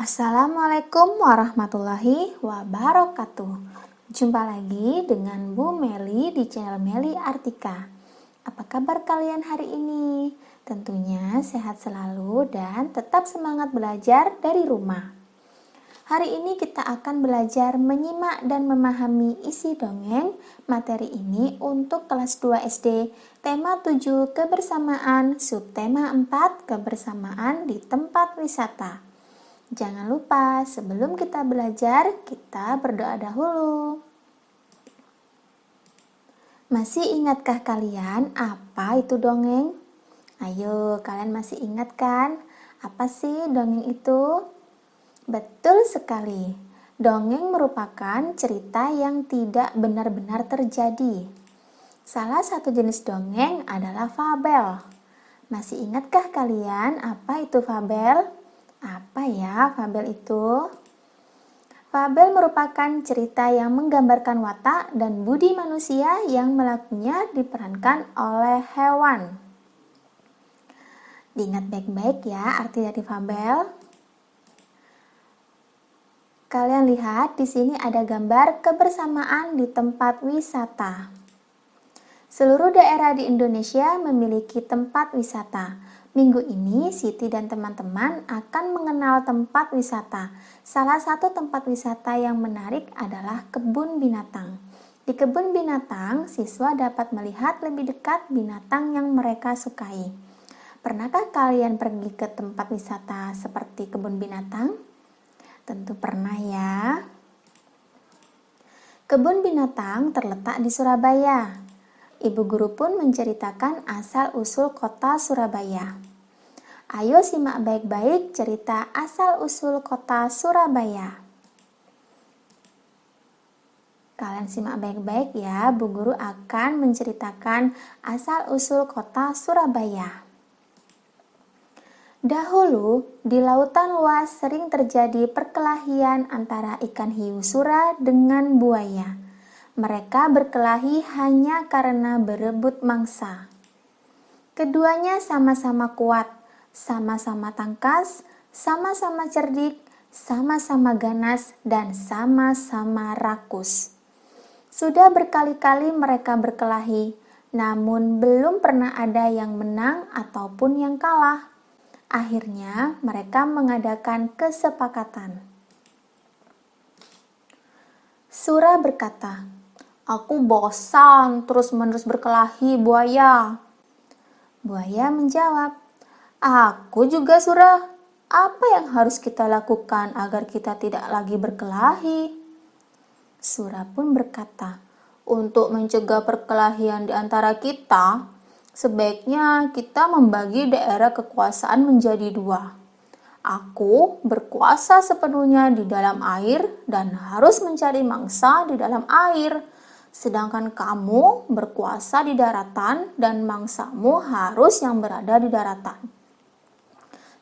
Assalamualaikum warahmatullahi wabarakatuh. Jumpa lagi dengan Bu Meli di channel Meli Artika. Apa kabar kalian hari ini? Tentunya sehat selalu dan tetap semangat belajar dari rumah. Hari ini kita akan belajar menyimak dan memahami isi dongeng. Materi ini untuk kelas 2 SD, tema 7 kebersamaan, subtema 4 kebersamaan di tempat wisata. Jangan lupa sebelum kita belajar, kita berdoa dahulu. Masih ingatkah kalian apa itu dongeng? Ayo, kalian masih ingat kan? Apa sih dongeng itu? Betul sekali. Dongeng merupakan cerita yang tidak benar-benar terjadi. Salah satu jenis dongeng adalah fabel. Masih ingatkah kalian apa itu fabel? Apa ya fabel itu? Fabel merupakan cerita yang menggambarkan watak dan budi manusia yang melakukannya diperankan oleh hewan. Diingat baik-baik ya arti dari fabel. Kalian lihat di sini ada gambar kebersamaan di tempat wisata. Seluruh daerah di Indonesia memiliki tempat wisata. Minggu ini Siti dan teman-teman akan mengenal tempat wisata. Salah satu tempat wisata yang menarik adalah kebun binatang. Di kebun binatang, siswa dapat melihat lebih dekat binatang yang mereka sukai. Pernahkah kalian pergi ke tempat wisata seperti kebun binatang? Tentu pernah ya. Kebun binatang terletak di Surabaya. Ibu guru pun menceritakan asal-usul kota Surabaya. Ayo simak baik-baik cerita asal-usul kota Surabaya. Kalian simak baik-baik ya, Bu Guru akan menceritakan asal-usul kota Surabaya. Dahulu, di lautan luas sering terjadi perkelahian antara ikan hiu sura dengan buaya. Mereka berkelahi hanya karena berebut mangsa. Keduanya sama-sama kuat, sama-sama tangkas, sama-sama cerdik, sama-sama ganas, dan sama-sama rakus. Sudah berkali-kali mereka berkelahi, namun belum pernah ada yang menang ataupun yang kalah. Akhirnya mereka mengadakan kesepakatan. Sura berkata, "Aku bosan terus-menerus berkelahi, buaya." Buaya menjawab, "Aku juga, Sura. Apa yang harus kita lakukan agar kita tidak lagi berkelahi?" Sura pun berkata, "Untuk mencegah perkelahian di antara kita, sebaiknya kita membagi daerah kekuasaan menjadi dua. Aku berkuasa sepenuhnya di dalam air dan harus mencari mangsa di dalam air. Sedangkan kamu berkuasa di daratan dan mangsamu harus yang berada di daratan.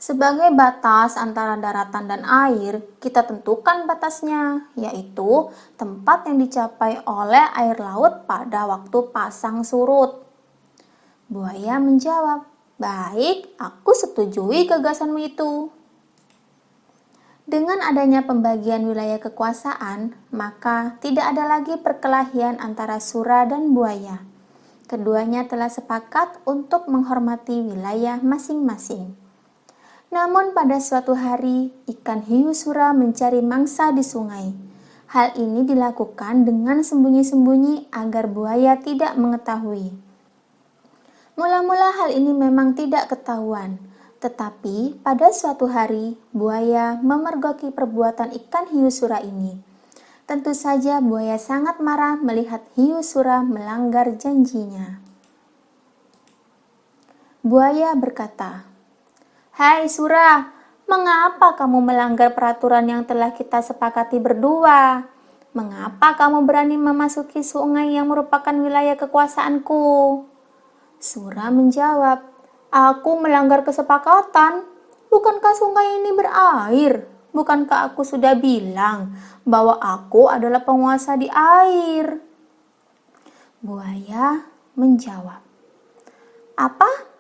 Sebagai batas antara daratan dan air, kita tentukan batasnya, yaitu tempat yang dicapai oleh air laut pada waktu pasang surut." Buaya menjawab, "Baik, aku setujui gagasanmu itu." Dengan adanya pembagian wilayah kekuasaan, maka tidak ada lagi perkelahian antara Sura dan buaya. Keduanya telah sepakat untuk menghormati wilayah masing-masing. Namun pada suatu hari, ikan hiu Sura mencari mangsa di sungai. Hal ini dilakukan dengan sembunyi-sembunyi agar buaya tidak mengetahui. Mula-mula hal ini memang tidak ketahuan. Tetapi pada suatu hari, buaya memergoki perbuatan ikan hiu sura ini. Tentu saja buaya sangat marah melihat hiu sura melanggar janjinya. Buaya berkata, "Hai Sura, mengapa kamu melanggar peraturan yang telah kita sepakati berdua? Mengapa kamu berani memasuki sungai yang merupakan wilayah kekuasaanku?" Sura menjawab, "Aku melanggar kesepakatan. Bukankah sungai ini berair? Bukankah aku sudah bilang bahwa aku adalah penguasa di air?" Buaya menjawab, "Apa?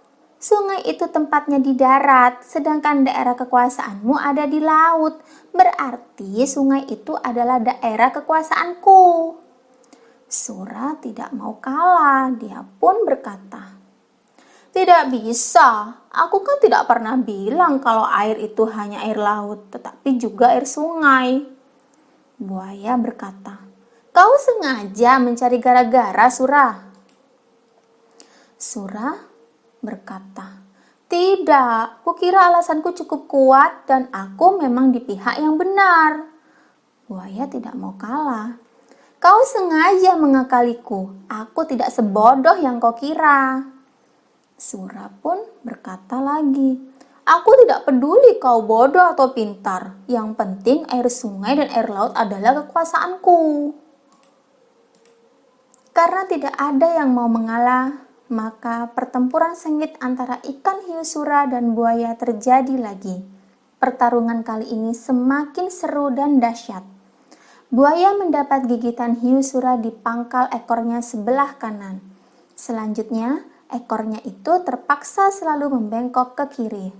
Sungai itu tempatnya di darat, sedangkan daerah kekuasaanmu ada di laut. Berarti sungai itu adalah daerah kekuasaanku. Sura tidak mau kalah, dia pun berkata, "Tidak bisa, aku kan tidak pernah bilang kalau air itu hanya air laut, tetapi juga air sungai." Buaya berkata, "Kau sengaja mencari gara-gara, Sura." Sura berkata, "Tidak, kukira alasanku cukup kuat dan aku memang di pihak yang benar." Buaya tidak mau kalah. "Kau sengaja mengakaliku, aku tidak sebodoh yang kau kira." Sura pun berkata lagi, "Aku tidak peduli kau bodoh atau pintar, yang penting air sungai dan air laut adalah kekuasaanku." Karena tidak ada yang mau mengalah, maka pertempuran sengit antara ikan hiu sura dan buaya terjadi lagi. Pertarungan kali ini semakin seru dan dahsyat. Buaya mendapat gigitan hiu sura di pangkal ekornya sebelah kanan. Selanjutnya, ekornya itu terpaksa selalu membengkok ke kiri.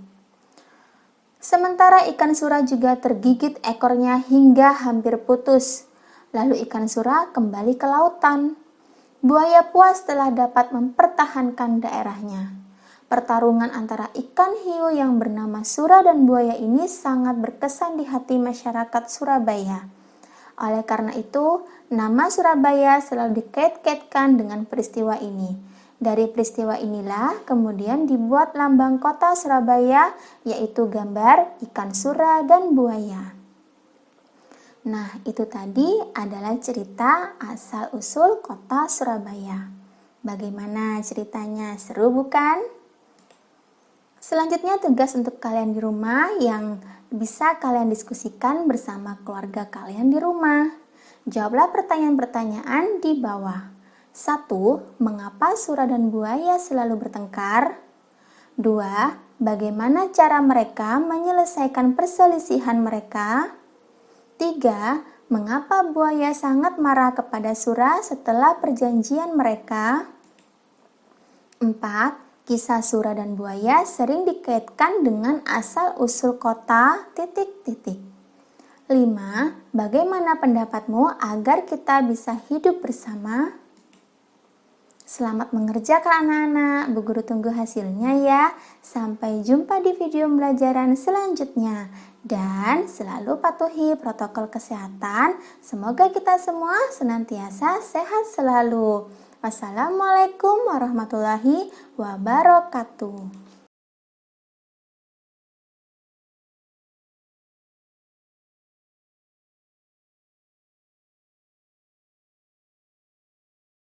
Sementara ikan sura juga tergigit ekornya hingga hampir putus. Lalu ikan sura kembali ke lautan. Buaya puas telah dapat mempertahankan daerahnya. Pertarungan antara ikan hiu yang bernama Sura dan buaya ini sangat berkesan di hati masyarakat Surabaya. Oleh karena itu, nama Surabaya selalu dikait-kaitkan dengan peristiwa ini. Dari peristiwa inilah kemudian dibuat lambang kota Surabaya, yaitu gambar ikan sura dan buaya. Nah, itu tadi adalah cerita asal-usul kota Surabaya. Bagaimana ceritanya? Seru bukan? Selanjutnya tugas untuk kalian di rumah yang bisa kalian diskusikan bersama keluarga kalian di rumah. Jawablah pertanyaan-pertanyaan di bawah. 1. Mengapa sura dan buaya selalu bertengkar? 2. Bagaimana cara mereka menyelesaikan perselisihan mereka? 3. Mengapa buaya sangat marah kepada Sura setelah perjanjian mereka? 4. Kisah Sura dan buaya sering dikaitkan dengan asal-usul kota... 5. Bagaimana pendapatmu agar kita bisa hidup bersama? Selamat mengerjakan anak-anak, Bu Guru tunggu hasilnya ya. Sampai jumpa di video pembelajaran selanjutnya. Dan selalu patuhi protokol kesehatan. Semoga kita semua senantiasa sehat selalu. Wassalamualaikum warahmatullahi wabarakatuh.